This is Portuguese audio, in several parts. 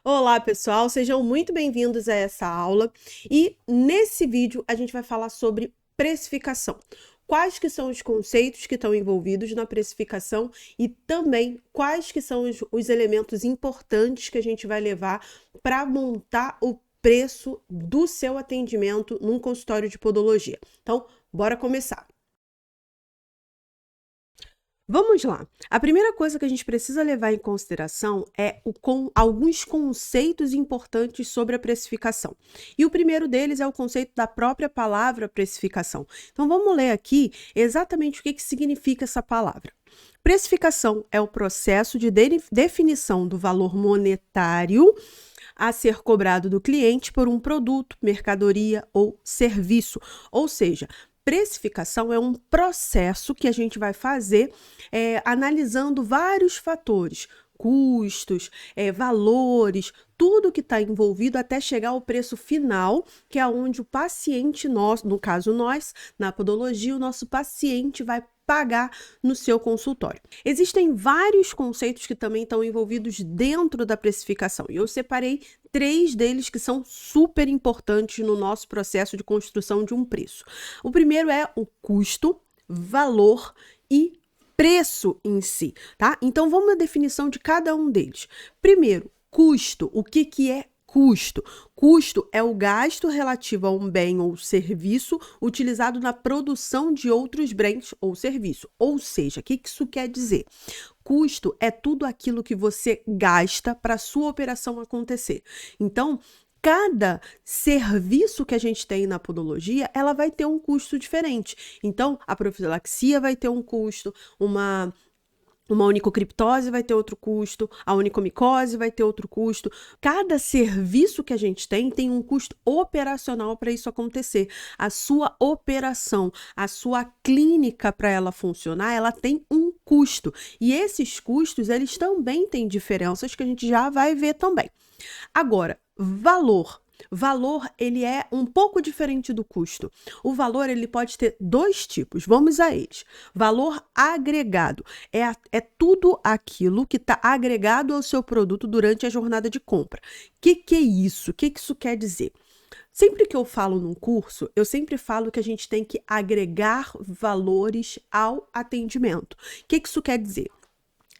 Olá, pessoal, sejam muito bem-vindos a essa aula. E nesse vídeo a gente vai falar sobre precificação. Quais que são os conceitos que estão envolvidos na precificação e também quais que são os elementos importantes que a gente vai levar para montar o preço do seu atendimento num consultório de podologia. Então, bora começar. Vamos lá. A primeira coisa que a gente precisa levar em consideração é alguns conceitos importantes sobre a precificação. E o primeiro deles é o conceito da própria palavra precificação. Então vamos ler aqui exatamente o que significa essa palavra. Precificação é o processo de definição do valor monetário a ser cobrado do cliente por um produto, mercadoria ou serviço. Ou seja, precificação é um processo que a gente vai fazer analisando vários fatores, custos, valores, tudo que está envolvido até chegar ao preço final, que é onde o paciente, no caso nós, na podologia, o nosso paciente vai pagar no seu consultório. Existem vários conceitos que também estão envolvidos dentro da precificação e eu separei 3 deles que são super importantes no nosso processo de construção de um preço. O primeiro é o custo, valor e preço em si, tá? Então vamos à definição de cada um deles. Primeiro, custo. O que é custo? Custo é o gasto relativo a um bem ou serviço utilizado na produção de outros bens ou serviço. Ou seja, o que isso quer dizer? Custo é tudo aquilo que você gasta para a sua operação acontecer. Então, cada serviço que a gente tem na podologia, ela vai ter um custo diferente. Então, a profilaxia vai ter um custo, uma onicocriptose vai ter outro custo, a onicomicose vai ter outro custo. Cada serviço que a gente tem um custo operacional para isso acontecer. A sua operação, a sua clínica para ela funcionar, ela tem um custo. E esses custos, eles também têm diferenças que a gente já vai ver também. Agora, valor. Valor, ele é um pouco diferente do custo. O valor, ele pode ter 2 tipos. Vamos a eles. Valor agregado. É tudo aquilo que está agregado ao seu produto durante a jornada de compra. O que é isso? O que isso quer dizer? Sempre que eu falo num curso, eu sempre falo que a gente tem que agregar valores ao atendimento. O que isso quer dizer?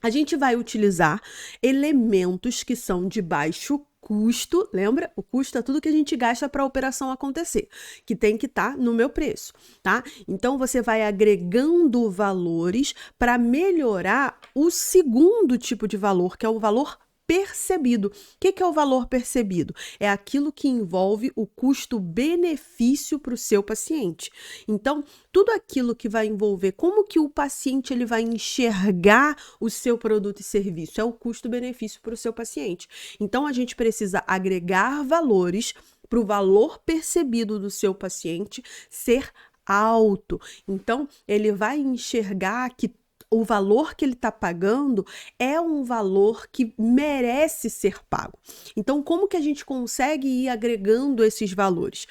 A gente vai utilizar elementos que são de baixo custo, lembra? O custo é tudo que a gente gasta para a operação acontecer, que tem que estar no meu preço, tá? Então você vai agregando valores para melhorar o segundo tipo de valor, que é o valor percebido. O que é o valor percebido? É aquilo que envolve o custo-benefício para o seu paciente. Então, tudo aquilo que vai envolver como que o paciente ele vai enxergar o seu produto e serviço é o custo-benefício para o seu paciente. Então, a gente precisa agregar valores para o valor percebido do seu paciente ser alto. Então, ele vai enxergar que o valor que ele está pagando é um valor que merece ser pago. Então, como que a gente consegue ir agregando esses valores?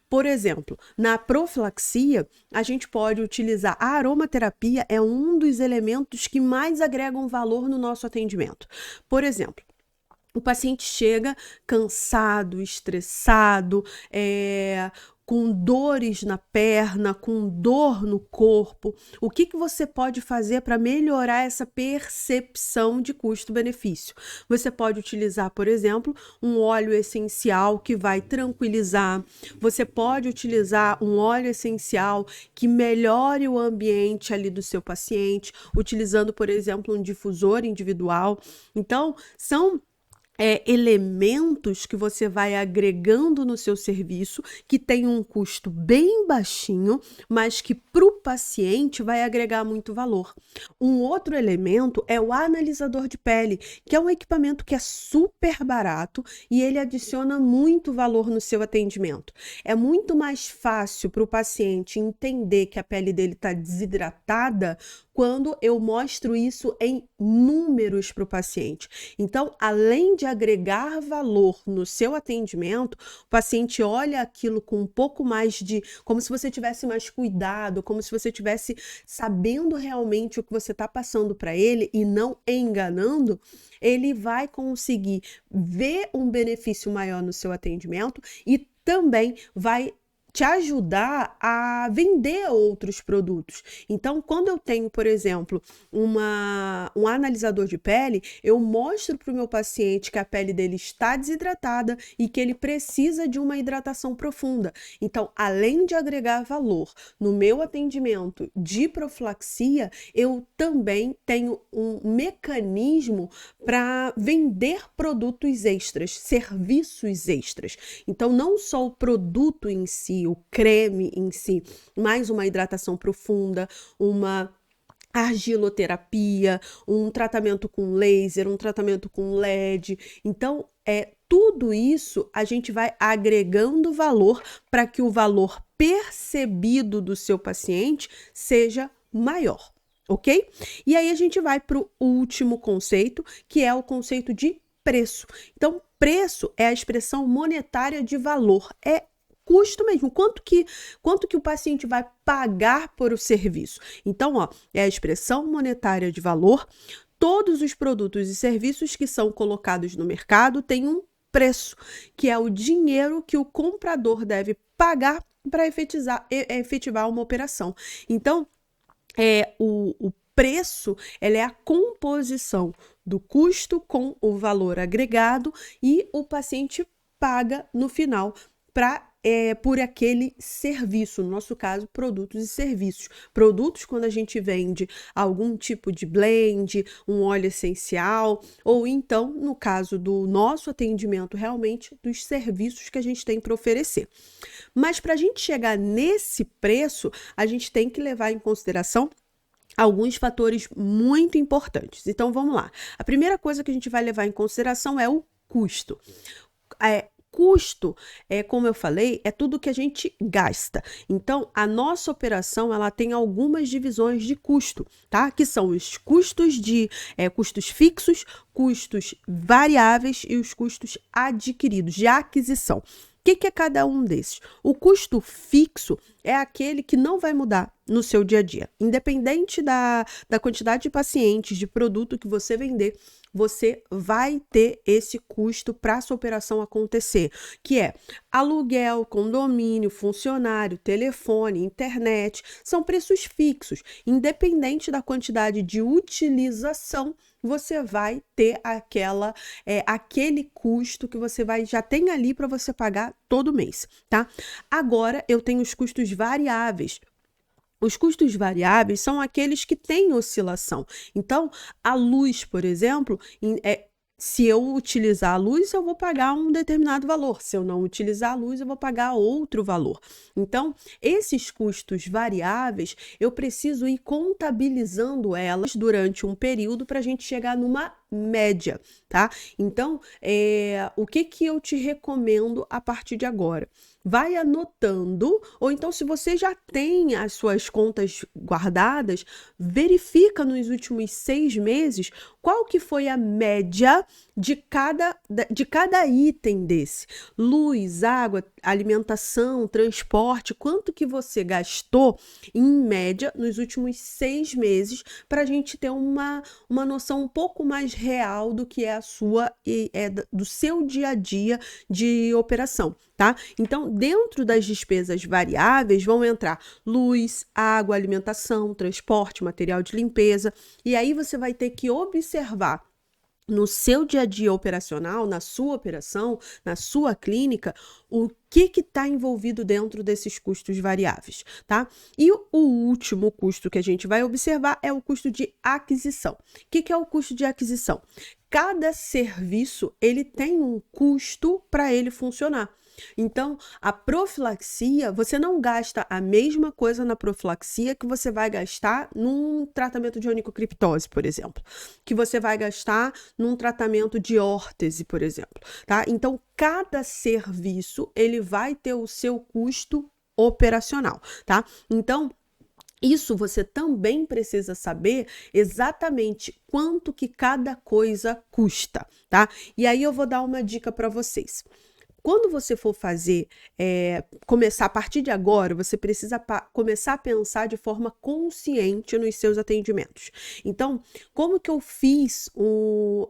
Por exemplo, na profilaxia, a gente pode utilizar a aromaterapia, é um dos elementos que mais agregam valor no nosso atendimento. Por exemplo, o paciente chega cansado, estressado, com dores na perna, com dor no corpo. O que você pode fazer para melhorar essa percepção de custo-benefício? Você pode utilizar, por exemplo, um óleo essencial que vai tranquilizar. Você pode utilizar um óleo essencial que melhore o ambiente ali do seu paciente, utilizando, por exemplo, um difusor individual. Então, são elementos que você vai agregando no seu serviço, que tem um custo bem baixinho, mas que para o paciente vai agregar muito valor. Um outro elemento é o analisador de pele, que é um equipamento que é super barato e ele adiciona muito valor no seu atendimento. É muito mais fácil para o paciente entender que a pele dele está desidratada quando eu mostro isso em números para o paciente. Então, além de agregar valor no seu atendimento, o paciente olha aquilo com um pouco mais de, como se você tivesse mais cuidado, como se você tivesse sabendo realmente o que você está passando para ele e não enganando, ele vai conseguir ver um benefício maior no seu atendimento e também vai te ajudar a vender outros produtos. Então, quando eu tenho, por exemplo, um analisador de pele, eu mostro para o meu paciente que a pele dele está desidratada e que ele precisa de uma hidratação profunda. Então, além de agregar valor no meu atendimento de profilaxia, eu também tenho um mecanismo para vender produtos extras, serviços extras. Então, não só o produto em si, o creme em si, mais uma hidratação profunda, uma argiloterapia, um tratamento com laser, um tratamento com LED. Então, tudo isso a gente vai agregando valor para que o valor percebido do seu paciente seja maior, ok? E aí a gente vai para o último conceito, que é o conceito de preço. Então, preço é a expressão monetária de valor, é custo mesmo, quanto que o paciente vai pagar por o serviço. Então, é a expressão monetária de valor. Todos os produtos e serviços que são colocados no mercado têm um preço, que é o dinheiro que o comprador deve pagar para efetivar uma operação. Então, o preço, ela é a composição do custo com o valor agregado e o paciente paga no final por aquele serviço, no nosso caso, produtos e serviços. Produtos, quando a gente vende algum tipo de blend, um óleo essencial, ou então, no caso do nosso atendimento, realmente dos serviços que a gente tem para oferecer. Mas para a gente chegar nesse preço, a gente tem que levar em consideração alguns fatores muito importantes. Então, vamos lá. A primeira coisa que a gente vai levar em consideração é o custo. Custo, como eu falei, é tudo que a gente gasta. Então, a nossa operação, ela tem algumas divisões de custo, tá? Que são os custos custos fixos, custos variáveis e os custos adquiridos, de aquisição. O que é cada um desses? O custo fixo é aquele que não vai mudar no seu dia a dia. Independente da quantidade de pacientes, de produto que você vender, você vai ter esse custo para a sua operação acontecer, que é aluguel, condomínio, funcionário, telefone, internet, são preços fixos. Independente da quantidade de utilização, você vai ter aquele custo que você já tem ali para você pagar todo mês, tá? Agora, eu tenho os custos variáveis. Os custos variáveis são aqueles que têm oscilação. Então, a luz, por exemplo, se eu utilizar a luz, eu vou pagar um determinado valor. Se eu não utilizar a luz, eu vou pagar outro valor. Então, esses custos variáveis, eu preciso ir contabilizando elas durante um período para a gente chegar numa média, tá? Então, o que eu te recomendo a partir de agora? Vai anotando, ou então se você já tem as suas contas guardadas, verifica nos últimos 6 meses qual que foi a média de cada item desse. Luz, água, alimentação, transporte, quanto que você gastou em média nos últimos 6 meses para a gente ter uma noção um pouco mais real do que é do seu dia a dia de operação, tá? Então, dentro das despesas variáveis vão entrar luz, água, alimentação, transporte, material de limpeza, e aí você vai ter que observar no seu dia a dia operacional, na sua operação, na sua clínica, o que está envolvido dentro desses custos variáveis, tá? E o último custo que a gente vai observar é o custo de aquisição. O que é o custo de aquisição? Cada serviço, ele tem um custo para ele funcionar. Então, a profilaxia, você não gasta a mesma coisa na profilaxia que você vai gastar num tratamento de onicocriptose, por exemplo, que você vai gastar num tratamento de órtese, por exemplo, tá? Então, cada serviço, ele vai ter o seu custo operacional, tá? Então, Isso você também precisa saber exatamente quanto que cada coisa custa, tá? E aí eu vou dar uma dica para vocês. Quando você for fazer, começar a partir de agora, você precisa começar a pensar de forma consciente nos seus atendimentos. Então, como que eu fiz o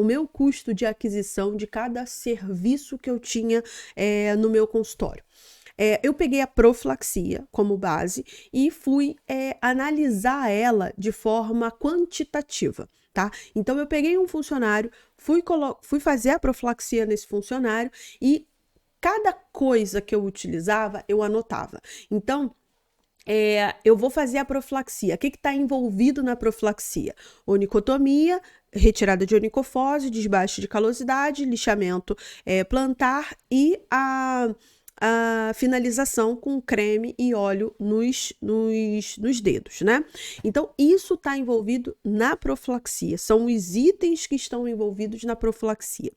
meu custo de aquisição de cada serviço que eu tinha no meu consultório? Eu peguei a profilaxia como base e fui analisar ela de forma quantitativa, tá? Então, eu peguei um funcionário, fui fazer a profilaxia nesse funcionário e cada coisa que eu utilizava, eu anotava. Então, eu vou fazer a profilaxia. O que está envolvido na profilaxia? Onicotomia, retirada de onicofose, desbaste de calosidade, lixamento plantar e a finalização com creme e óleo nos dedos, né? Então, isso está envolvido na profilaxia. São os itens que estão envolvidos na profilaxia.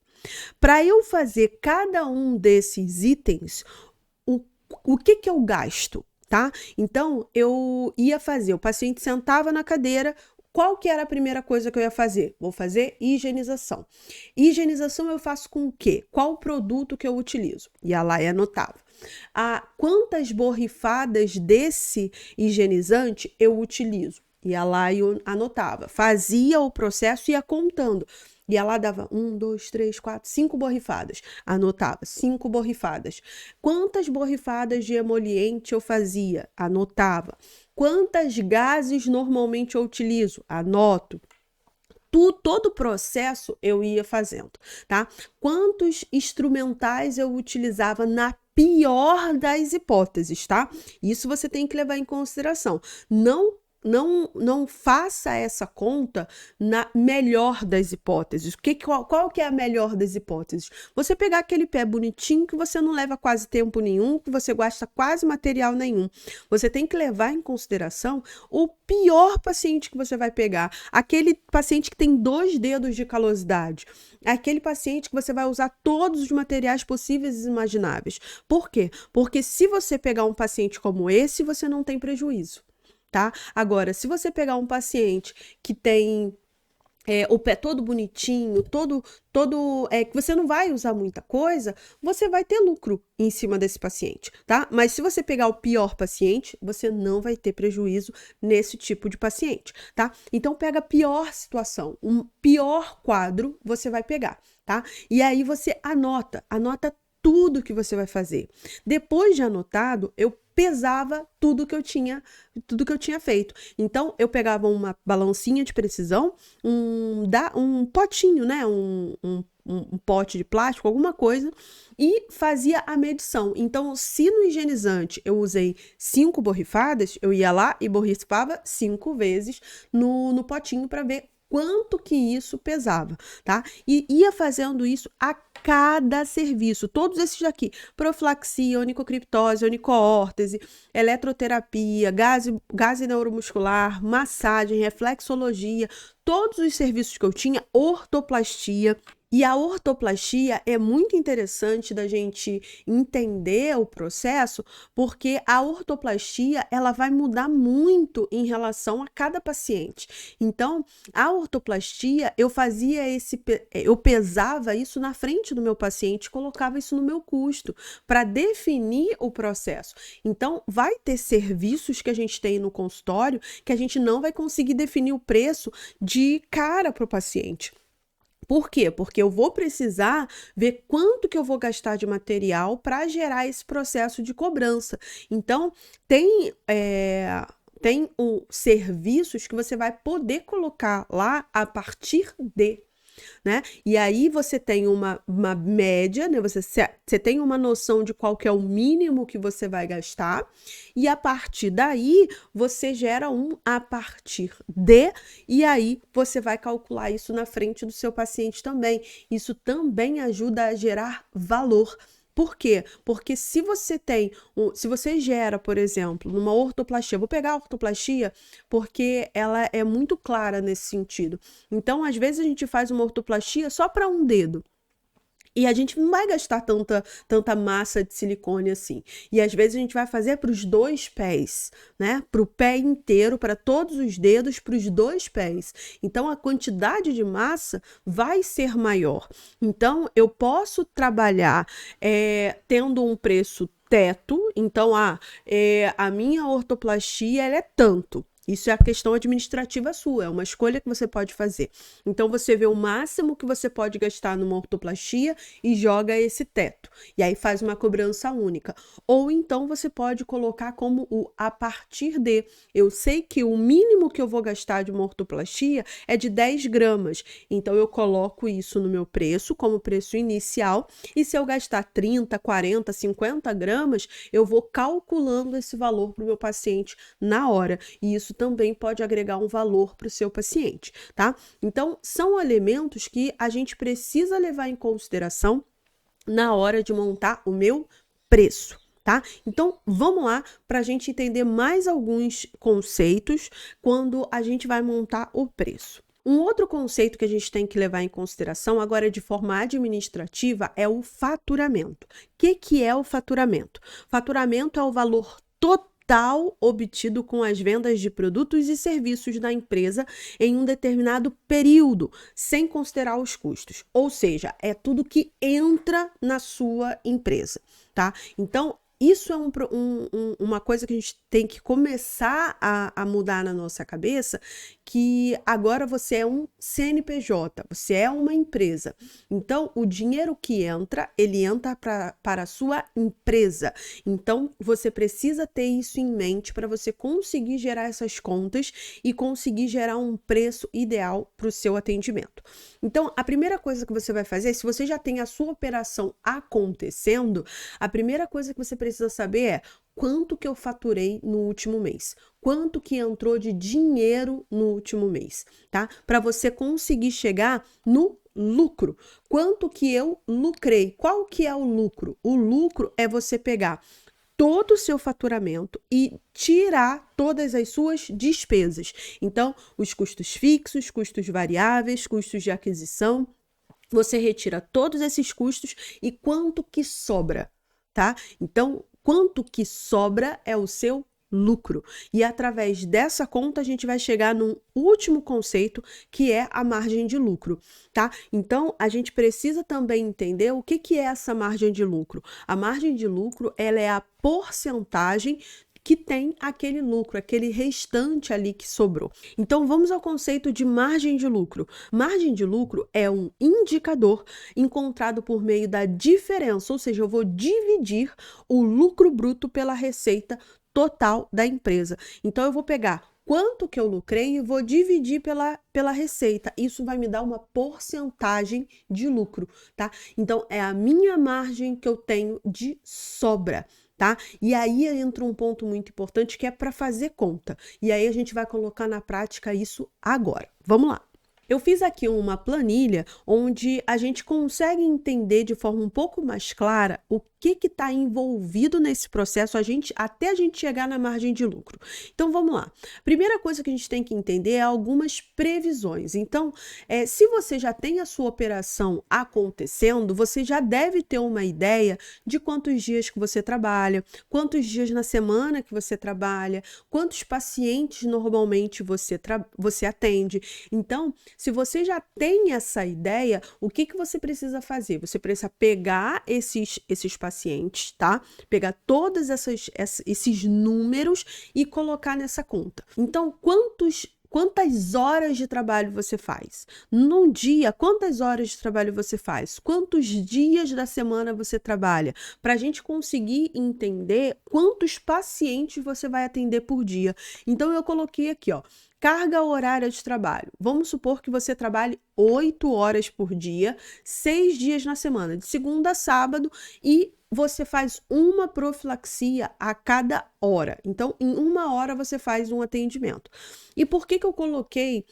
Para eu fazer cada um desses itens, o que eu gasto? Tá? Então, eu ia fazer, o paciente sentava na cadeira, qual que era a primeira coisa que eu ia fazer? Vou fazer higienização. Higienização eu faço com o quê? Qual produto que eu utilizo? Ia lá e anotava. Quantas borrifadas desse higienizante eu utilizo? Ia lá e eu anotava. Fazia o processo e ia contando. Ia lá, dava 1, 2, 3, 4, 5 borrifadas. Anotava, 5 borrifadas. Quantas borrifadas de emoliente eu fazia? Anotava. Quantas gases normalmente eu utilizo? Anoto. Todo o processo eu ia fazendo, tá? Quantos instrumentais eu utilizava na pior das hipóteses, tá? Isso você tem que levar em consideração. Não faça essa conta na melhor das hipóteses. Qual que é a melhor das hipóteses? Você pegar aquele pé bonitinho que você não leva quase tempo nenhum, que você gasta quase material nenhum. Você tem que levar em consideração o pior paciente que você vai pegar. Aquele paciente que tem 2 dedos de calosidade. Aquele paciente que você vai usar todos os materiais possíveis e imagináveis. Por quê? Porque se você pegar um paciente como esse, você não tem prejuízo. Tá? Agora, se você pegar um paciente que tem o pé todo bonitinho, que você não vai usar muita coisa, você vai ter lucro em cima desse paciente, tá? Mas se você pegar o pior paciente, você não vai ter prejuízo nesse tipo de paciente, tá? Então, pega a pior situação, um pior quadro você vai pegar, tá? E aí você anota tudo que você vai fazer. Depois de anotado, eu pesava tudo que eu tinha feito. Então, eu pegava uma balancinha de precisão, um potinho, né? Um pote de plástico, alguma coisa, e fazia a medição. Então, se no higienizante eu usei 5 borrifadas, eu ia lá e borrifava 5 vezes no potinho para ver quanto que isso pesava, tá? E ia fazendo isso a cada serviço, todos esses daqui, profilaxia, onicocriptose, onicoórtese, eletroterapia, gase neuromuscular, massagem, reflexologia, todos os serviços que eu tinha, ortoplastia. E a ortoplastia é muito interessante da gente entender o processo, porque a ortoplastia ela vai mudar muito em relação a cada paciente. Então, a ortoplastia, eu pesava isso na frente do meu paciente, colocava isso no meu custo para definir o processo. Então, vai ter serviços que a gente tem no consultório que a gente não vai conseguir definir o preço de cara para o paciente. Por quê? Porque eu vou precisar ver quanto que eu vou gastar de material para gerar esse processo de cobrança. Então, tem serviços que você vai poder colocar lá a partir de, né? E aí você tem uma média, né? Você tem uma noção de qual que é o mínimo que você vai gastar, e a partir daí você gera a partir de, e aí você vai calcular isso na frente do seu paciente também. Isso também ajuda a gerar valor. Por quê? Porque se você gera, por exemplo, numa ortoplastia, vou pegar a ortoplastia porque ela é muito clara nesse sentido. Então, às vezes a gente faz uma ortoplastia só para um dedo. E a gente não vai gastar tanta massa de silicone assim. E às vezes a gente vai fazer para os 2 pés, né? Para o pé inteiro, para todos os dedos, para os 2 pés. Então a quantidade de massa vai ser maior. Então eu posso trabalhar tendo um preço teto. Então a minha ortoplastia ela é tanto. Isso é a questão administrativa sua, é uma escolha que você pode fazer. Então você vê o máximo que você pode gastar numa ortoplastia e joga esse teto. E aí faz uma cobrança única. Ou então você pode colocar como o a partir de. Eu sei que o mínimo que eu vou gastar de uma ortoplastia é de 10 gramas. Então eu coloco isso no meu preço, como preço inicial. E se eu gastar 30, 40, 50 gramas, eu vou calculando esse valor para o meu paciente na hora. E isso também pode agregar um valor para o seu paciente, tá? Então, são elementos que a gente precisa levar em consideração na hora de montar o meu preço, tá? Então, vamos lá para a gente entender mais alguns conceitos quando a gente vai montar o preço. Um outro conceito que a gente tem que levar em consideração agora de forma administrativa é o faturamento. O que é o faturamento? Faturamento é o valor total obtido com as vendas de produtos e serviços da empresa em um determinado período, sem considerar os custos. Ou seja, é tudo que entra na sua empresa, tá? Então, isso é uma coisa que a gente tem que começar a mudar na nossa cabeça, que agora você é um CNPJ, você é uma empresa. Então, o dinheiro que entra, ele entra para a sua empresa. Então, você precisa ter isso em mente para você conseguir gerar essas contas e conseguir gerar um preço ideal para o seu atendimento. Então, a primeira coisa que você vai fazer, se você já tem a sua operação acontecendo, a primeira coisa que você precisa saber é quanto que eu faturei no último mês, quanto que entrou de dinheiro no último mês, tá? Para você conseguir chegar no lucro. Quanto que eu lucrei? Qual que é o lucro? O lucro é você pegar todo o seu faturamento e tirar todas as suas despesas. Então, os custos fixos, custos variáveis, custos de aquisição, você retira todos esses custos e quanto que sobra, tá? Então, quanto que sobra é o seu lucro. E através dessa conta a gente vai chegar num último conceito, que é a margem de lucro, tá? Então, a gente precisa também entender o que é essa margem de lucro. A margem de lucro, ela é a porcentagem que tem aquele lucro, aquele restante ali que sobrou. Então, vamos ao conceito de margem de lucro. Margem de lucro é um indicador encontrado por meio da diferença, ou seja, eu vou dividir o lucro bruto pela receita total da empresa. Então, eu vou pegar quanto que eu lucrei e vou dividir pela receita. Isso vai me dar uma porcentagem de lucro, tá? Então, é a minha margem que eu tenho de sobra. Tá? E aí entra um ponto muito importante que é para fazer conta. E aí a gente vai colocar na prática isso agora. Vamos lá. Eu fiz aqui uma planilha onde a gente consegue entender de forma um pouco mais clara o que está envolvido nesse processo até a gente chegar na margem de lucro. Então vamos lá. Primeira coisa que a gente tem que entender é algumas previsões. Então, se você já tem a sua operação acontecendo, você já deve ter uma ideia de quantos dias que você trabalha, quantos dias na semana que você trabalha, quantos pacientes normalmente você atende. Então, se você já tem essa ideia, o que você precisa fazer? Você precisa pegar esses pacientes, tá? Pegar todos esses números e colocar nessa conta. Então, quantas horas de trabalho você faz? Num dia, quantas horas de trabalho você faz? Quantos dias da semana você trabalha? Para a gente conseguir entender quantos pacientes você vai atender por dia. Então, eu coloquei aqui, ó, carga horária de trabalho. Vamos supor que você trabalhe 8 horas por dia, 6 dias na semana, de segunda a sábado, e você faz uma profilaxia a cada hora. Então, em 1 hora você faz um atendimento. E por que eu coloquei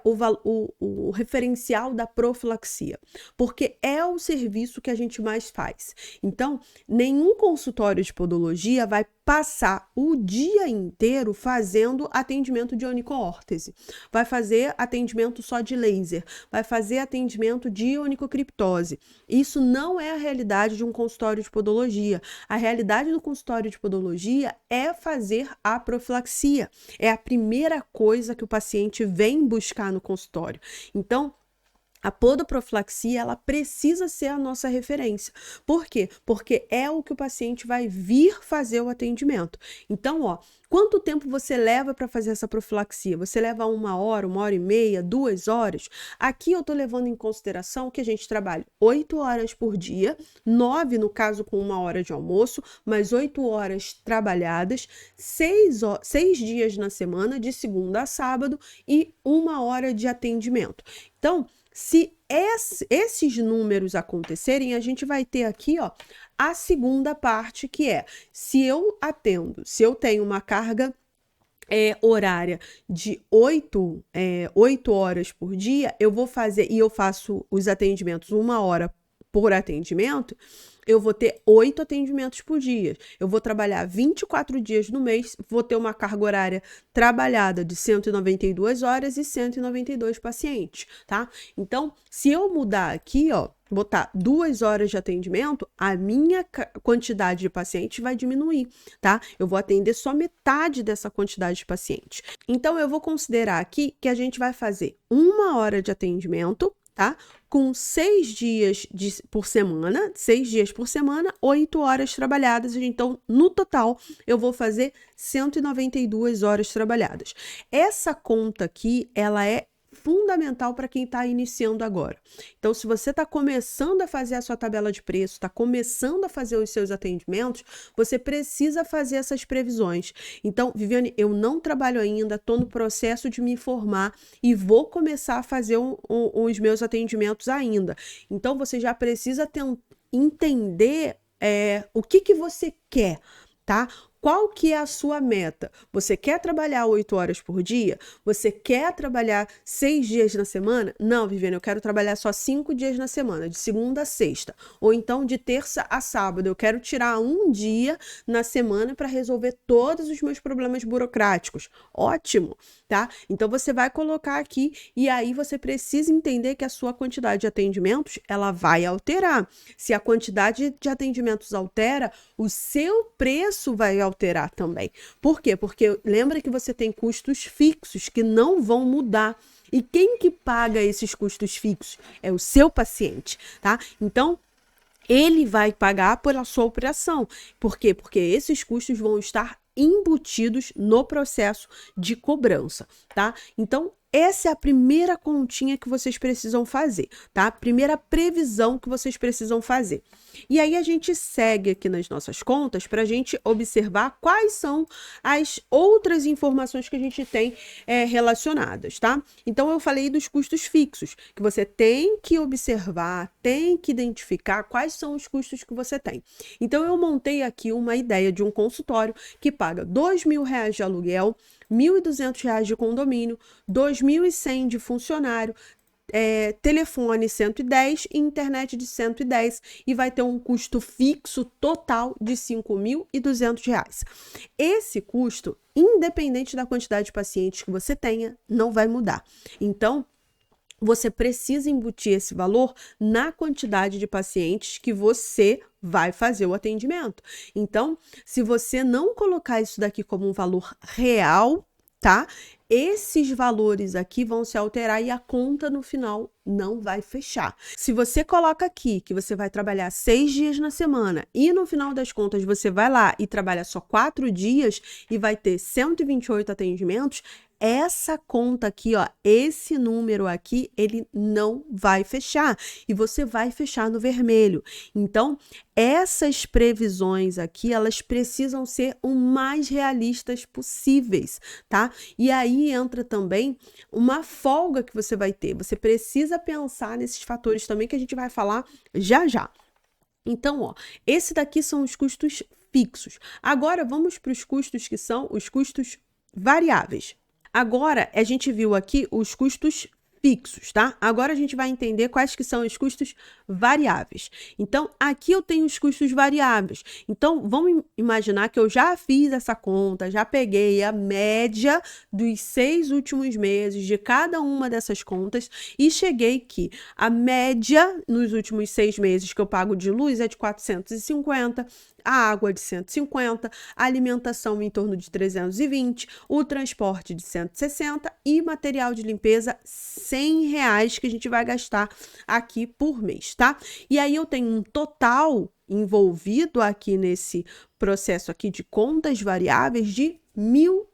o referencial da profilaxia? Porque é o serviço que a gente mais faz. Então, nenhum consultório de podologia vai passar o dia inteiro fazendo atendimento de onicoórtese. Vai fazer atendimento só de laser. câncer, vai fazer atendimento de onicocriptose. Isso não é a realidade de um consultório de podologia. A realidade do consultório de podologia é fazer a profilaxia. É a primeira coisa que o paciente vem buscar no consultório. Então, a podoprofilaxia, ela precisa ser a nossa referência. Por quê? Porque é o que o paciente vai vir fazer o atendimento. Então, quanto tempo você leva para fazer essa profilaxia? Você leva 1 hora e meia, 2 horas? Aqui eu estou levando em consideração que a gente trabalha 8 horas por dia, 9 no caso com 1 hora de almoço, mais 8 horas trabalhadas, 6 dias na semana, de segunda a sábado, e 1 hora de atendimento. Então, se esses números acontecerem, a gente vai ter aqui, a segunda parte, que é, se eu tenho uma carga horária de 8 horas por dia, eu vou fazer, e eu faço os atendimentos 1 hora por atendimento, eu vou ter 8 atendimentos por dia. Eu vou trabalhar 24 dias no mês, vou ter uma carga horária trabalhada de 192 horas e 192 pacientes, tá? Então, se eu mudar aqui, botar 2 horas de atendimento, a minha quantidade de pacientes vai diminuir, tá? Eu vou atender só metade dessa quantidade de pacientes. Então, eu vou considerar aqui que a gente vai fazer 1 hora de atendimento, tá? Com 6 dias por semana, 8 horas trabalhadas. Então, no total, eu vou fazer 192 horas trabalhadas. Essa conta aqui, ela é fundamental para quem está iniciando agora. Então, se você está começando a fazer a sua tabela de preço, está começando a fazer os seus atendimentos, você precisa fazer essas previsões. Então, Viviane, eu não trabalho ainda, estou no processo de me formar e vou começar a fazer os meus atendimentos ainda. Então, você já precisa entender o que você quer, tá? Qual que é a sua meta? Você quer trabalhar 8 horas por dia? Você quer trabalhar 6 dias na semana? Não, Viviane, eu quero trabalhar só 5 dias na semana, de segunda a sexta. Ou então de terça a sábado. Eu quero tirar 1 dia na semana para resolver todos os meus problemas burocráticos. Ótimo, tá? Então você vai colocar aqui e aí você precisa entender que a sua quantidade de atendimentos, ela vai alterar. Se a quantidade de atendimentos altera, o seu preço vai alterar também. Por quê? Porque lembra que você tem custos fixos que não vão mudar. E quem que paga esses custos fixos? É o seu paciente, tá? Então, ele vai pagar pela sua operação. Por quê? Porque esses custos vão estar embutidos no processo de cobrança, tá? Então, essa é a primeira continha que vocês precisam fazer, tá? Primeira previsão que vocês precisam fazer. E aí a gente segue aqui nas nossas contas para a gente observar quais são as outras informações que a gente tem relacionadas, tá? Então, eu falei dos custos fixos, que você tem que observar, tem que identificar quais são os custos que você tem. Então, eu montei aqui uma ideia de um consultório que paga R$2.000 de aluguel, R$1.200 de condomínio, R$2.100 de funcionário, telefone 110 e internet de 110 e vai ter um custo fixo total de R$5.200. Esse custo, independente da quantidade de pacientes que você tenha, não vai mudar. Então, você precisa embutir esse valor na quantidade de pacientes que você vai fazer o atendimento. Então, se você não colocar isso daqui como um valor real, tá? Esses valores aqui vão se alterar e a conta no final não vai fechar. Se você coloca aqui que você vai trabalhar 6 dias na semana e no final das contas você vai lá e trabalha só 4 dias e vai ter 128 atendimentos, essa conta aqui, esse número aqui, ele não vai fechar e você vai fechar no vermelho. Então, essas previsões aqui, elas precisam ser o mais realistas possíveis, tá? E aí entra também uma folga que você vai ter. Você precisa pensar nesses fatores também que a gente vai falar já já. Então, esse daqui são os custos fixos. Agora, vamos para os custos que são os custos variáveis. Agora, a gente viu aqui os custos fixos, tá? Agora a gente vai entender quais que são os custos variáveis. Então, aqui eu tenho os custos variáveis. Então, vamos imaginar que eu já fiz essa conta, já peguei a média dos 6 últimos meses de cada uma dessas contas e cheguei que a média nos últimos 6 meses que eu pago de luz é de 450, a água de 150, a alimentação em torno de 320, o transporte de 160 e material de limpeza R$ 100 que a gente vai gastar aqui por mês, tá? E aí eu tenho um total envolvido aqui nesse processo aqui de contas variáveis de R$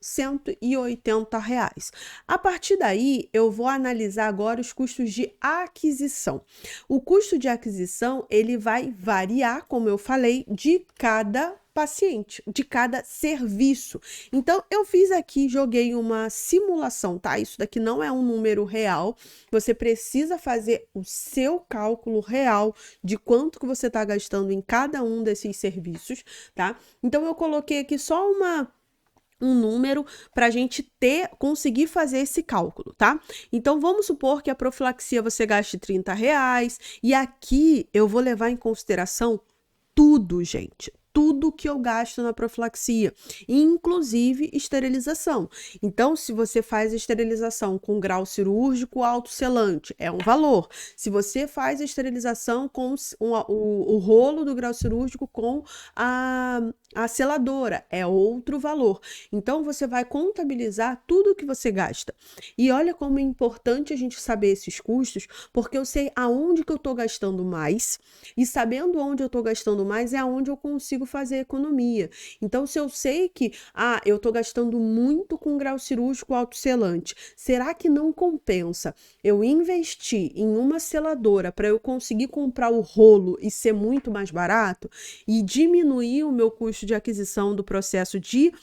1.180. A partir daí, eu vou analisar agora os custos de aquisição. O custo de aquisição, ele vai variar, como eu falei, de cada paciente, de cada serviço. Então, eu fiz aqui, joguei uma simulação, tá? Isso daqui não é um número real. Você precisa fazer o seu cálculo real de quanto que você está gastando em cada um desses serviços, tá? Então, eu coloquei aqui só um número para a gente conseguir fazer esse cálculo, tá? Então, vamos supor que a profilaxia você gaste R$ 30 e aqui eu vou levar em consideração tudo, gente. Tudo que eu gasto na profilaxia, inclusive esterilização. Então, se você faz a esterilização com grau cirúrgico autoselante, é um valor. Se você faz a esterilização com o rolo do grau cirúrgico com a seladora, é outro valor. Então, você vai contabilizar tudo que você gasta. E olha como é importante a gente saber esses custos, porque eu sei aonde que eu estou gastando mais, e sabendo onde eu estou gastando mais é aonde eu consigo fazer economia. Então, se eu sei que eu estou gastando muito com grau cirúrgico autoselante, será que não compensa eu investir em uma seladora para eu conseguir comprar o rolo e ser muito mais barato e diminuir o meu custo de aquisição do processo de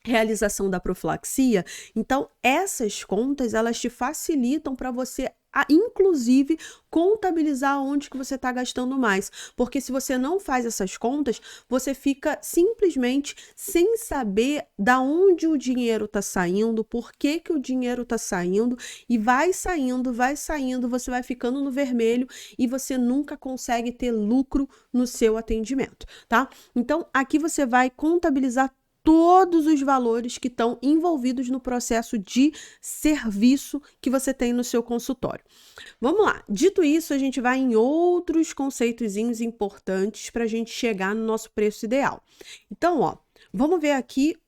realização da profilaxia? Então, essas contas, elas te facilitam para você inclusive contabilizar onde que você está gastando mais, porque se você não faz essas contas, você fica simplesmente sem saber da onde o dinheiro está saindo, por que que o dinheiro está saindo, e vai saindo, você vai ficando no vermelho e você nunca consegue ter lucro no seu atendimento, tá? Então, aqui você vai contabilizar todos os valores que estão envolvidos no processo de serviço que você tem no seu consultório. Vamos lá. Dito isso, a gente vai em outros conceitozinhos importantes para a gente chegar no nosso preço ideal. Então, vamos ver aqui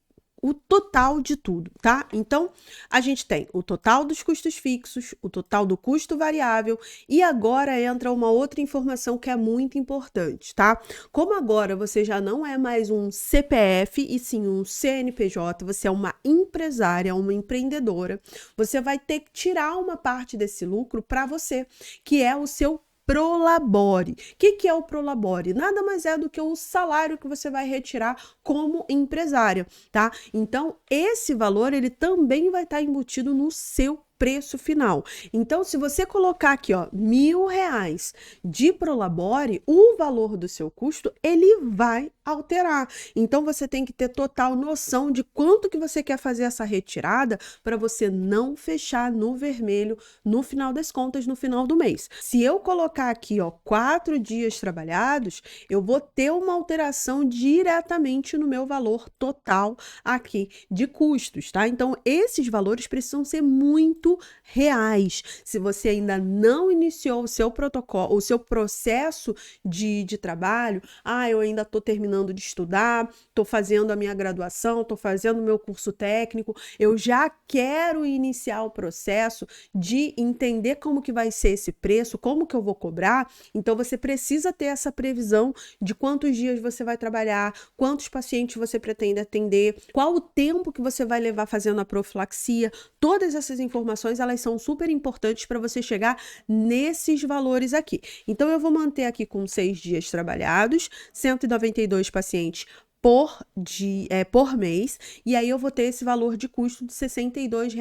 o total de tudo, tá? Então, a gente tem o total dos custos fixos, o total do custo variável e agora entra uma outra informação que é muito importante, tá? Como agora você já não é mais um CPF e sim um CNPJ, você é uma empresária, uma empreendedora, você vai ter que tirar uma parte desse lucro para você, que é o seu Prolabore. O que é o Prolabore? Nada mais é do que o salário que você vai retirar como empresária, tá? Então, esse valor, ele também vai estar embutido no seu preço final. Então, se você colocar aqui, R$ 1.000 de Prolabore, o valor do seu custo, ele vai alterar. Então, você tem que ter total noção de quanto que você quer fazer essa retirada para você não fechar no vermelho no final das contas, no final do mês. Se eu colocar aqui, 4 dias trabalhados, eu vou ter uma alteração diretamente no meu valor total aqui de custos, tá? Então, esses valores precisam ser muito reais. Se você ainda não iniciou o seu protocolo, o seu processo de trabalho, eu ainda estou terminando de estudar, estou fazendo a minha graduação, estou fazendo o meu curso técnico, eu já quero iniciar o processo de entender como que vai ser esse preço, como que eu vou cobrar. Então, você precisa ter essa previsão de quantos dias você vai trabalhar, quantos pacientes você pretende atender, qual o tempo que você vai levar fazendo a profilaxia. Todas essas informações, elas são super importantes para você chegar nesses valores aqui. Então, eu vou manter aqui com 6 dias trabalhados, 192 pacientes por mês, e aí eu vou ter esse valor de custo de R$ 62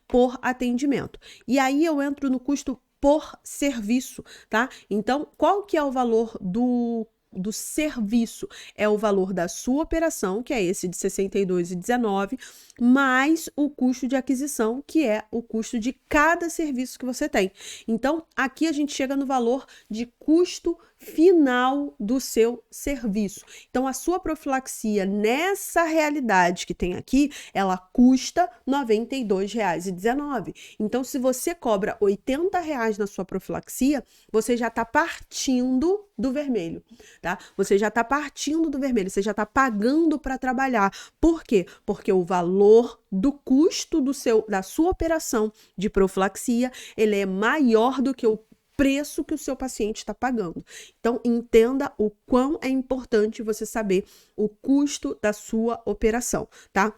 por atendimento. E aí eu entro no custo por serviço, tá? Então, qual que é o valor do do serviço, é o valor da sua operação, que é esse de R$ 62,19, mais o custo de aquisição, que é o custo de cada serviço que você tem. Então, aqui a gente chega no valor de custo final do seu serviço. Então, a sua profilaxia, nessa realidade que tem aqui, ela custa R$ 92,19. Então, se você cobra R$ 80 na sua profilaxia, você já está partindo do vermelho, tá? Você já está partindo do vermelho, você já está pagando para trabalhar. Por quê? Porque o valor do custo da sua operação de profilaxia, ele é maior do que o preço que o seu paciente está pagando. Então, entenda o quão é importante você saber o custo da sua operação, tá?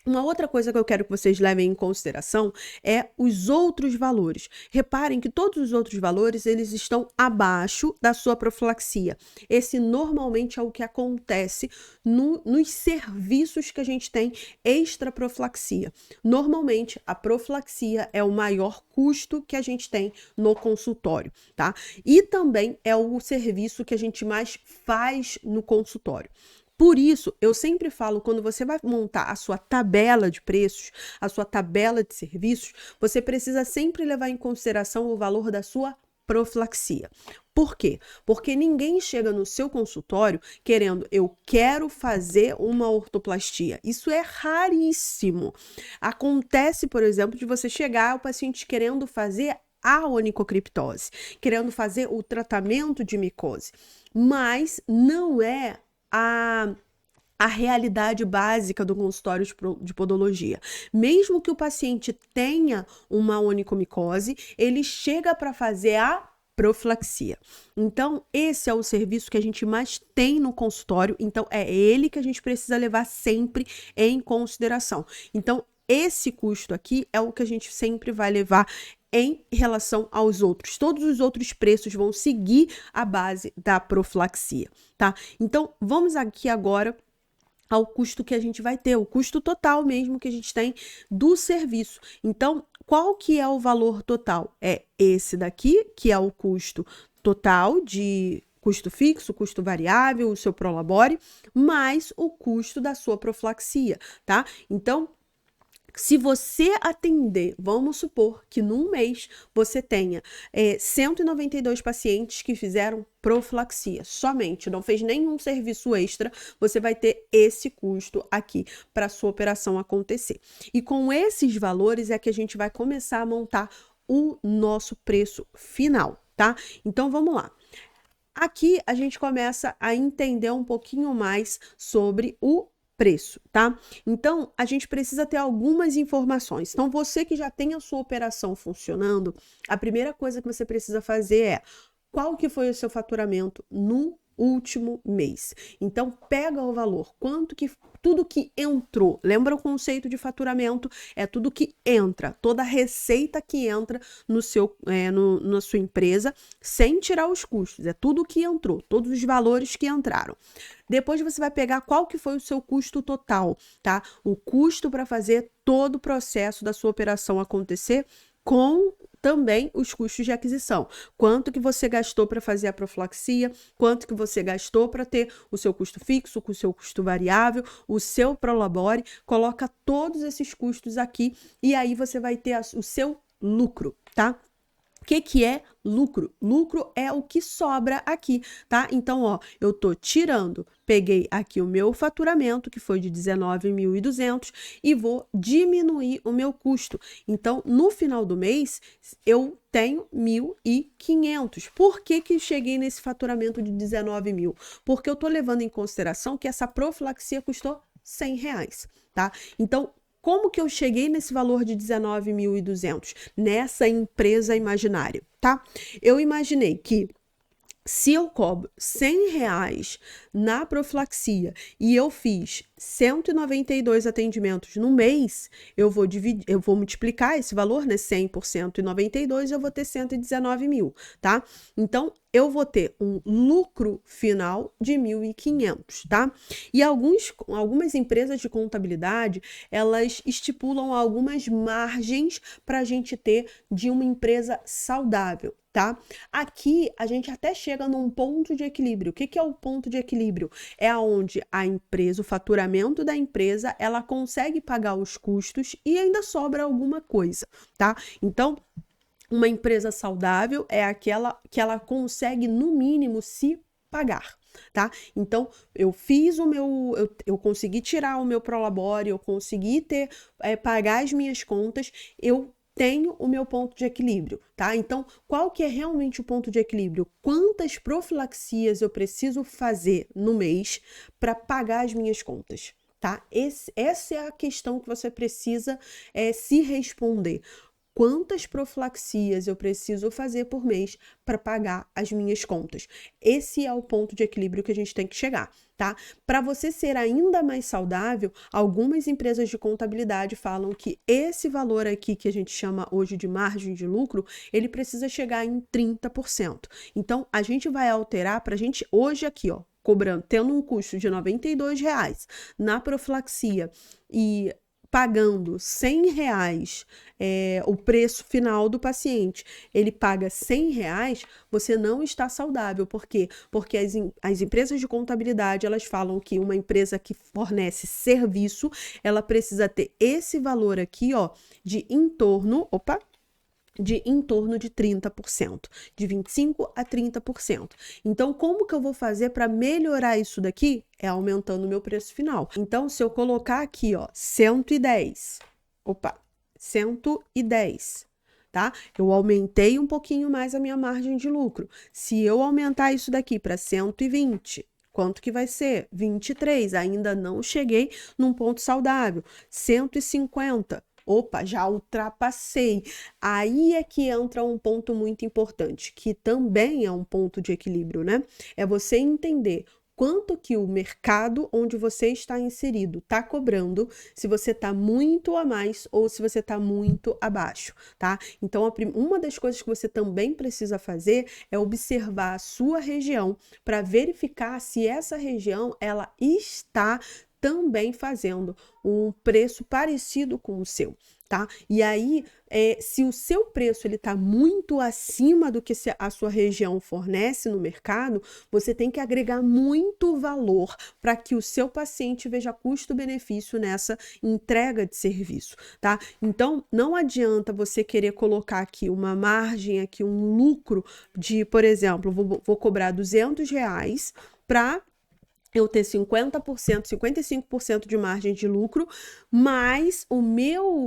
Uma outra coisa que eu quero que vocês levem em consideração é os outros valores. Reparem que todos os outros valores, eles estão abaixo da sua profilaxia. Esse normalmente é o que acontece nos serviços que a gente tem extra profilaxia. Normalmente, a profilaxia é o maior custo que a gente tem no consultório, tá? E também é o serviço que a gente mais faz no consultório. Por isso, eu sempre falo, quando você vai montar a sua tabela de preços, a sua tabela de serviços, você precisa sempre levar em consideração o valor da sua profilaxia. Por quê? Porque ninguém chega no seu consultório querendo, eu quero fazer uma ortoplastia. Isso é raríssimo. Acontece, por exemplo, de você chegar, o paciente querendo fazer a onicocriptose, querendo fazer o tratamento de micose, mas não é a realidade básica do consultório de podologia. Mesmo que o paciente tenha uma onicomicose, ele chega para fazer a profilaxia. Então, esse é o serviço que a gente mais tem no consultório, então é ele que a gente precisa levar sempre em consideração. Então, esse custo aqui é o que a gente sempre vai levar em relação aos outros. Todos os outros preços vão seguir a base da profilaxia, tá? Então, vamos aqui agora ao custo que a gente vai ter, o custo total mesmo que a gente tem do serviço. Então, qual que é o valor total? É esse daqui, que é o custo total de custo fixo, custo variável, o seu Prolabore, mais o custo da sua profilaxia, tá? Então, se você atender, vamos supor que num mês você tenha 192 pacientes que fizeram profilaxia, somente, não fez nenhum serviço extra, você vai ter esse custo aqui para sua operação acontecer. E com esses valores é que a gente vai começar a montar o nosso preço final, tá? Então vamos lá. Aqui a gente começa a entender um pouquinho mais sobre o preço, tá? Então, a gente precisa ter algumas informações. Então, você que já tem a sua operação funcionando, a primeira coisa que você precisa fazer é qual que foi o seu faturamento no último mês. Então, pega o valor, tudo que entrou. Lembra o conceito de faturamento? É tudo que entra, toda a receita que entra na sua empresa, sem tirar os custos. É tudo que entrou, todos os valores que entraram. Depois você vai pegar qual que foi o seu custo total, tá? O custo para fazer todo o processo da sua operação acontecer, com também os custos de aquisição. Quanto que você gastou para fazer a profilaxia, quanto que você gastou para ter o seu custo fixo, o seu custo variável, o seu Prolabore, coloca todos esses custos aqui e aí você vai ter o seu lucro, tá? O que é lucro? Lucro é o que sobra aqui, tá? Então, ó, eu tô tirando, peguei aqui o meu faturamento, que foi de 19.200, e vou diminuir o meu custo. Então, no final do mês, eu tenho 1.500. Por que cheguei nesse faturamento de 19 mil? Porque eu tô levando em consideração que essa profilaxia custou R$100, tá? Então, como que eu cheguei nesse valor de 19.200? Nessa empresa imaginária, tá? Eu imaginei que se eu cobro R$100 na profilaxia e eu fiz 192 atendimentos no mês, eu vou multiplicar esse valor, né, 100 por 192, eu vou ter 119 mil, tá? Então, eu vou ter um lucro final de 1.500, tá? E algumas empresas de contabilidade, elas estipulam algumas margens para a gente ter de uma empresa saudável, tá? Aqui a gente até chega num ponto de equilíbrio. O que que é o ponto de equilíbrio? É onde a empresa, o faturamento da empresa, ela consegue pagar os custos e ainda sobra alguma coisa, tá? Então, uma empresa saudável é aquela que ela consegue, no mínimo, se pagar, tá? Então, eu consegui tirar o meu prolabore, eu consegui pagar as minhas contas, eu tenho o meu ponto de equilíbrio, tá? Então, qual que é realmente o ponto de equilíbrio? Quantas profilaxias eu preciso fazer no mês para pagar as minhas contas, tá? Essa é a questão que você precisa se responder. Quantas profilaxias eu preciso fazer por mês para pagar as minhas contas? Esse é o ponto de equilíbrio que a gente tem que chegar, tá? Para você ser ainda mais saudável, algumas empresas de contabilidade falam que esse valor aqui, que a gente chama hoje de margem de lucro, ele precisa chegar em 30%. Então, a gente vai alterar para a gente, hoje aqui, ó, cobrando, tendo um custo de R$ 92 na profilaxia e pagando R$ 100 o preço final do paciente, ele paga R$ 100, você não está saudável. Por quê? Porque as empresas de contabilidade, elas falam que uma empresa que fornece serviço, ela precisa ter esse valor aqui, ó, de em torno de 30%, de 25% a 30%. Então, como que eu vou fazer para melhorar isso daqui? É aumentando o meu preço final. Então, se eu colocar aqui, ó, 110, 110, tá? Eu aumentei um pouquinho mais a minha margem de lucro. Se eu aumentar isso daqui para 120, quanto que vai ser? 23, ainda não cheguei num ponto saudável. 150, já ultrapassei. Aí é que entra um ponto muito importante, que também é um ponto de equilíbrio, né? É você entender quanto que o mercado onde você está inserido está cobrando, se você está muito a mais ou se você está muito abaixo, tá? Então, uma das coisas que você também precisa fazer é observar a sua região para verificar se essa região ela está também fazendo um preço parecido com o seu, tá? E aí, se o seu preço ele está muito acima do que a sua região fornece no mercado, você tem que agregar muito valor para que o seu paciente veja custo-benefício nessa entrega de serviço, tá? Então, não adianta você querer colocar aqui uma margem, aqui um lucro de, por exemplo, vou cobrar R$ 200 para eu ter 50%, 55% de margem de lucro, mas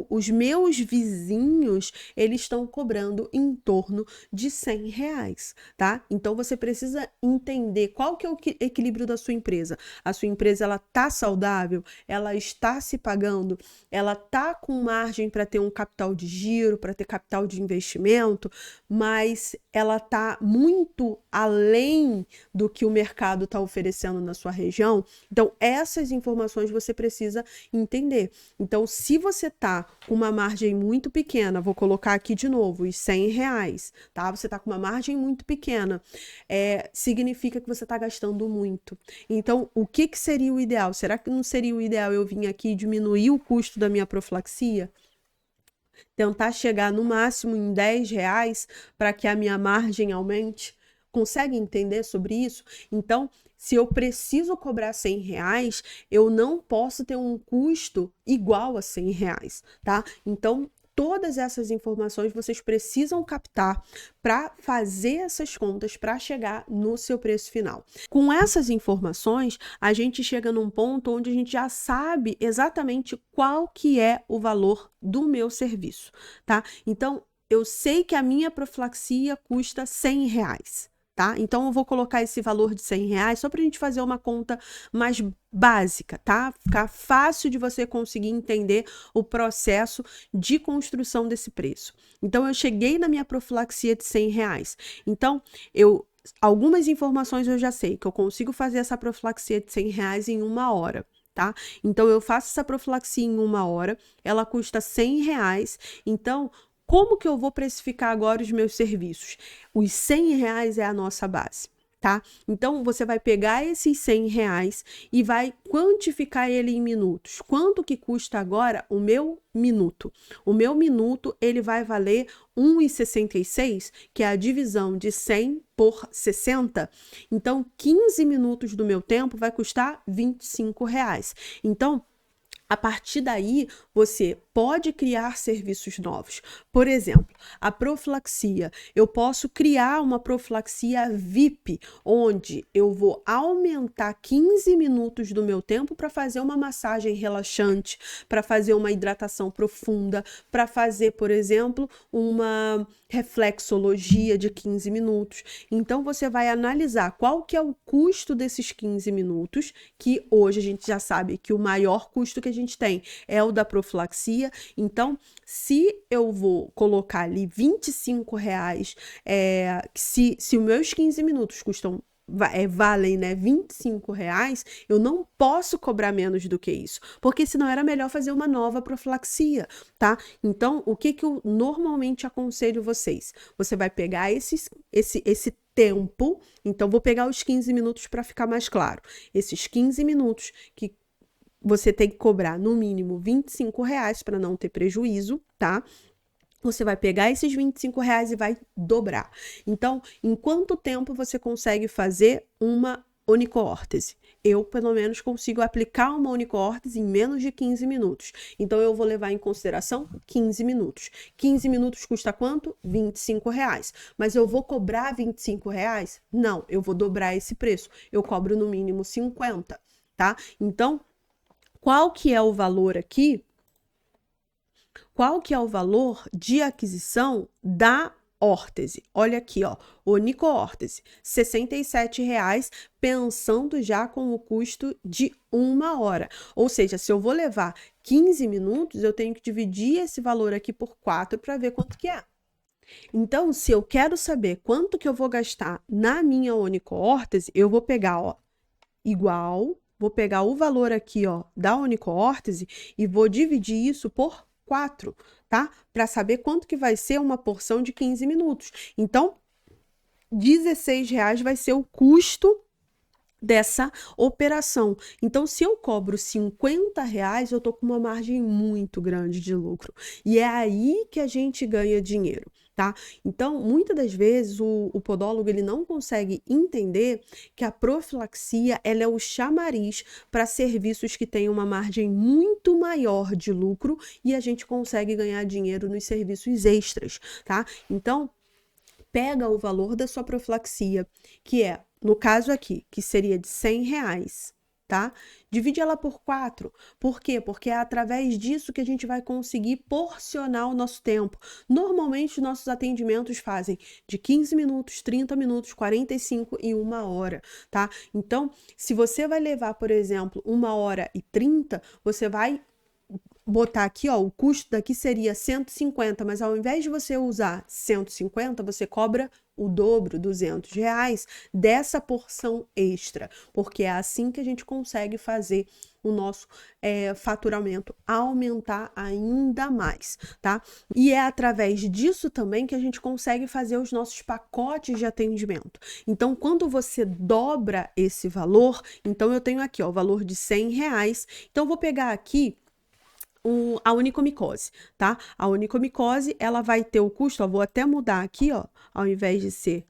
os meus vizinhos, eles estão cobrando em torno de R$ 100, tá? Então, você precisa entender qual que é o equilíbrio da sua empresa. A sua empresa, ela tá saudável? Ela está se pagando? Ela tá com margem para ter um capital de giro, para ter capital de investimento, mas ela tá muito além do que o mercado está oferecendo na sua região? Então, essas informações você precisa entender. Então, se você tá com uma margem muito pequena, vou colocar aqui de novo os R$ 100, tá? Você tá com uma margem muito pequena, significa que você tá gastando muito. Então, o que seria o ideal? Será que não seria o ideal eu vir aqui e diminuir o custo da minha profilaxia? Tentar chegar no máximo em R$ 10 para que a minha margem aumente? Consegue entender sobre isso? Então, se eu preciso cobrar R$ 100, eu não posso ter um custo igual a R$ 100, tá? Então, todas essas informações vocês precisam captar para fazer essas contas para chegar no seu preço final. Com essas informações, a gente chega num ponto onde a gente já sabe exatamente qual que é o valor do meu serviço, tá? Então, eu sei que a minha profilaxia custa R$ 100. Tá? Então, eu vou colocar esse valor de R$ 100 só para a gente fazer uma conta mais básica, tá? Ficar fácil de você conseguir entender o processo de construção desse preço. Então, eu cheguei na minha profilaxia de R$ 100. Então, algumas informações eu já sei, que eu consigo fazer essa profilaxia de R$ 100 em 1 hora. Tá? Então, eu faço essa profilaxia em 1 hora, ela custa R$ 100. Então, como que eu vou precificar agora os meus serviços? Os R$ 100 é a nossa base. Tá? Então, você vai pegar esses R$ 100 e vai quantificar ele em minutos. Quanto que custa agora o meu minuto? O meu minuto, ele vai valer 1,66, que é a divisão de 100 por 60. Então, 15 minutos do meu tempo vai custar R$ 25. Então, a partir daí, você pode criar serviços novos. Por exemplo, a profilaxia. Eu posso criar uma profilaxia VIP, onde eu vou aumentar 15 minutos do meu tempo para fazer uma massagem relaxante, para fazer uma hidratação profunda, para fazer, por exemplo, uma reflexologia de 15 minutos. Então, você vai analisar qual que é o custo desses 15 minutos, que hoje a gente já sabe que o maior custo que a gente tem é o da profilaxia. Então, se eu vou colocar ali R$ 25, se os meus 15 minutos custam valem, né, R$ 25, eu não posso cobrar menos do que isso, porque senão era melhor fazer uma nova profilaxia, tá? Então, o que eu normalmente aconselho vocês? Você vai pegar esse tempo, então vou pegar os 15 minutos para ficar mais claro. Esses 15 minutos que você tem que cobrar no mínimo R$ 25 para não ter prejuízo, tá? Você vai pegar esses R$ 25 e vai dobrar. Então, em quanto tempo você consegue fazer uma onicoórtese? Eu, pelo menos, consigo aplicar uma onicoórtese em menos de 15 minutos. Então, eu vou levar em consideração 15 minutos. 15 minutos custa quanto? R$ 25. Mas eu vou cobrar R$ 25? Não, eu vou dobrar esse preço. Eu cobro no mínimo 50, tá? Então, qual que é o valor aqui? Qual que é o valor de aquisição da órtese? Olha aqui, ó, onicoórtese, R$ 67,00, pensando já com o custo de 1 hora. Ou seja, se eu vou levar 15 minutos, eu tenho que dividir esse valor aqui por 4 para ver quanto que é. Então, se eu quero saber quanto que eu vou gastar na minha onicoórtese, eu vou pegar, ó, igual, vou pegar o valor aqui, ó, da onicoórtese e vou dividir isso por 4, tá? Para saber quanto que vai ser uma porção de 15 minutos. Então, R$ 16 vai ser o custo dessa operação. Então, se eu cobro R$ 50, eu tô com uma margem muito grande de lucro. E é aí que a gente ganha dinheiro, tá? Então, muitas das vezes o podólogo ele não consegue entender que a profilaxia ela é o chamariz para serviços que têm uma margem muito maior de lucro e a gente consegue ganhar dinheiro nos serviços extras, tá? Então, pega o valor da sua profilaxia, que é, no caso aqui, que seria de R$ 100, tá? Divide ela por 4. Por quê? Porque é através disso que a gente vai conseguir porcionar o nosso tempo. Normalmente, os nossos atendimentos fazem de 15 minutos, 30 minutos, 45 e 1 hora, tá? Então, se você vai levar, por exemplo, 1 hora e 30, você vai botar aqui, ó, o custo daqui seria 150, mas ao invés de você usar 150, você cobra o dobro, R$ 200 dessa porção extra, porque é assim que a gente consegue fazer o nosso faturamento aumentar ainda mais, tá? E é através disso também que a gente consegue fazer os nossos pacotes de atendimento. Então, quando você dobra esse valor, então eu tenho aqui, ó, o valor de R$ 100, então eu vou pegar aqui a onicomicose, tá? A onicomicose, ela vai ter o custo, ó, vou até mudar aqui, ó, ao invés de ser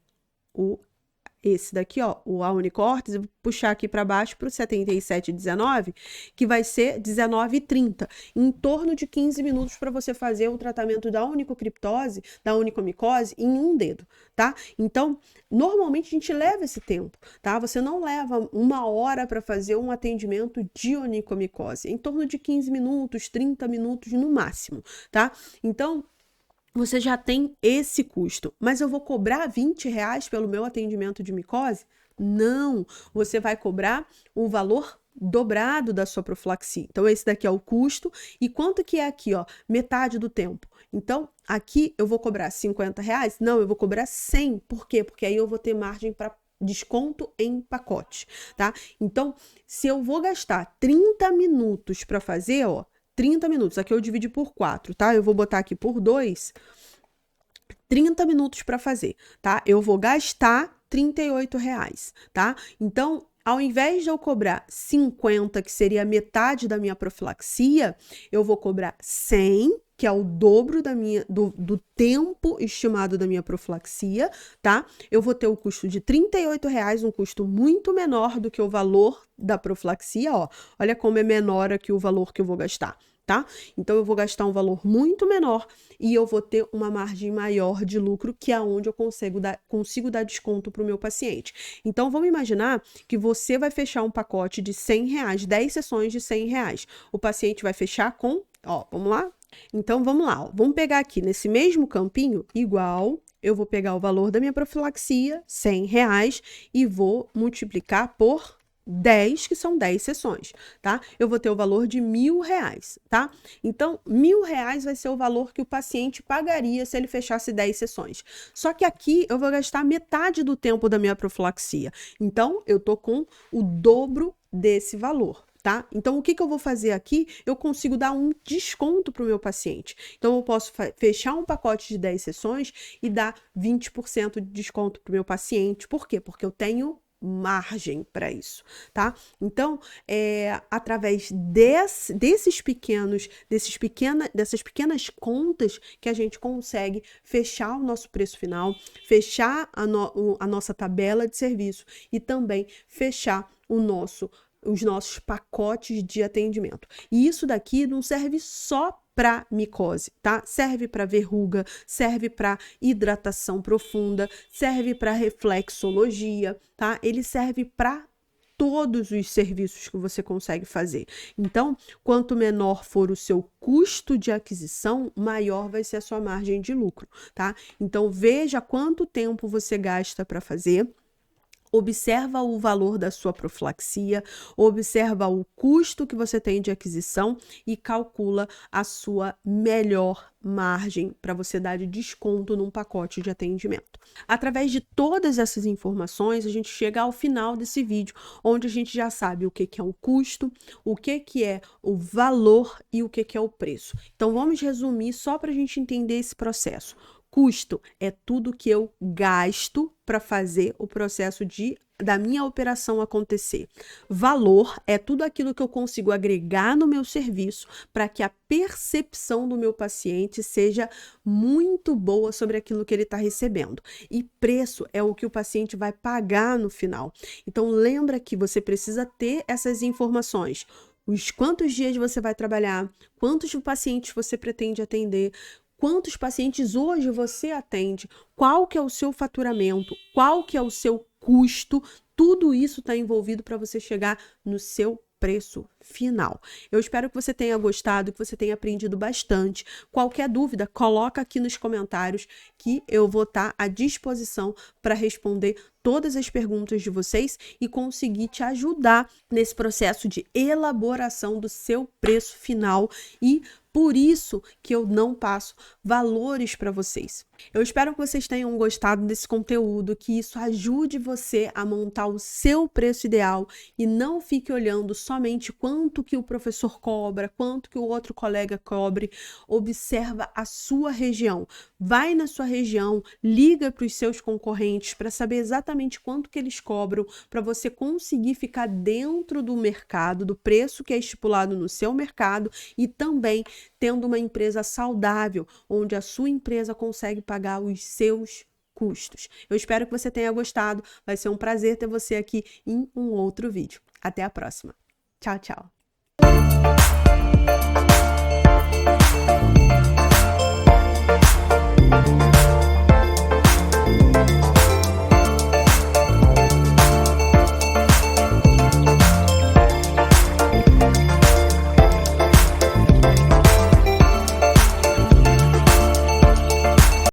esse daqui, ó, a unicórtese, vou puxar aqui para baixo para o 77,19, que vai ser 19,30, em torno de 15 minutos para você fazer o tratamento da onicocriptose, da onicomicose em um dedo, tá? Então, normalmente a gente leva esse tempo, tá? Você não leva 1 hora para fazer um atendimento de onicomicose, em torno de 15 minutos, 30 minutos no máximo, tá? Então, você já tem esse custo, mas eu vou cobrar R$ 20 pelo meu atendimento de micose? Não, você vai cobrar o valor dobrado da sua profilaxia. Então, esse daqui é o custo. E quanto que é aqui, ó? Metade do tempo. Então, aqui eu vou cobrar R$ 50? Não, eu vou cobrar 100. Por quê? Porque aí eu vou ter margem para desconto em pacote, tá? Então, se eu vou gastar 30 minutos para fazer, ó, 30 minutos. Aqui eu dividi por 4, tá? Eu vou botar aqui por 2, 30 minutos para fazer, tá? Eu vou gastar R$ 38, tá? Então, ao invés de eu cobrar 50, que seria metade da minha profilaxia, eu vou cobrar 100, que é o dobro do tempo estimado da minha profilaxia, tá? Eu vou ter o custo de R$ 38, um custo muito menor do que o valor da profilaxia, ó. Olha como é menor aqui o valor que eu vou gastar, tá? Então, eu vou gastar um valor muito menor e eu vou ter uma margem maior de lucro, que é onde eu consigo dar desconto para o meu paciente. Então, vamos imaginar que você vai fechar um pacote de R$ 100, 10 sessões de R$ 100. O paciente vai fechar com, ó, vamos lá? Então, vamos lá, ó. Vamos pegar aqui nesse mesmo campinho, igual, eu vou pegar o valor da minha profilaxia, R$ 100, e vou multiplicar por 10, que são 10 sessões, tá? Eu vou ter o valor de R$ 1.000, tá? Então, R$ 1.000 vai ser o valor que o paciente pagaria se ele fechasse 10 sessões. Só que aqui eu vou gastar metade do tempo da minha profilaxia. Então, eu tô com o dobro desse valor. Tá? Então, o que eu vou fazer aqui? Eu consigo dar um desconto para o meu paciente. Então, eu posso fechar um pacote de 10 sessões e dar 20% de desconto para o meu paciente. Por quê? Porque eu tenho margem para isso, tá? Então, através dessas pequenas contas que a gente consegue fechar o nosso preço final, fechar a nossa tabela de serviço e também fechar os nossos pacotes de atendimento. E isso daqui não serve só para micose, tá? Serve para verruga, serve para hidratação profunda, serve para reflexologia, tá? Ele serve para todos os serviços que você consegue fazer. Então, quanto menor for o seu custo de aquisição, maior vai ser a sua margem de lucro, tá? Então, veja quanto tempo você gasta para fazer. Observa o valor da sua profilaxia, observa o custo que você tem de aquisição e calcula a sua melhor margem para você dar de desconto num pacote de atendimento. Através de todas essas informações, a gente chega ao final desse vídeo, onde a gente já sabe o que é o custo, o que é o valor e o que é o preço. Então, vamos resumir só para a gente entender esse processo. Custo é tudo que eu gasto para fazer o processo da minha operação acontecer. Valor é tudo aquilo que eu consigo agregar no meu serviço para que a percepção do meu paciente seja muito boa sobre aquilo que ele está recebendo. E preço é o que o paciente vai pagar no final. Então, lembra que você precisa ter essas informações. Quantos dias você vai trabalhar, quantos pacientes você pretende atender, quantos pacientes hoje você atende, qual que é o seu faturamento, qual que é o seu custo, tudo isso está envolvido para você chegar no seu preço final. Eu espero que você tenha gostado, que você tenha aprendido bastante. Qualquer dúvida, coloca aqui nos comentários que eu vou estar à disposição para responder todas as perguntas de vocês e conseguir te ajudar nesse processo de elaboração do seu preço final, e por isso que eu não passo valores para vocês. Eu espero que vocês tenham gostado desse conteúdo, que isso ajude você a montar o seu preço ideal e não fique olhando somente quanto que o professor cobra, quanto que o outro colega cobre. Observa a sua região. Vai na sua região, liga para os seus concorrentes para saber exatamente quanto que eles cobram, para você conseguir ficar dentro do mercado, do preço que é estipulado no seu mercado, e também tendo uma empresa saudável, onde a sua empresa consegue pagar os seus custos. Eu espero que você tenha gostado. Vai ser um prazer ter você aqui em um outro vídeo. Até a próxima. Tchau, tchau.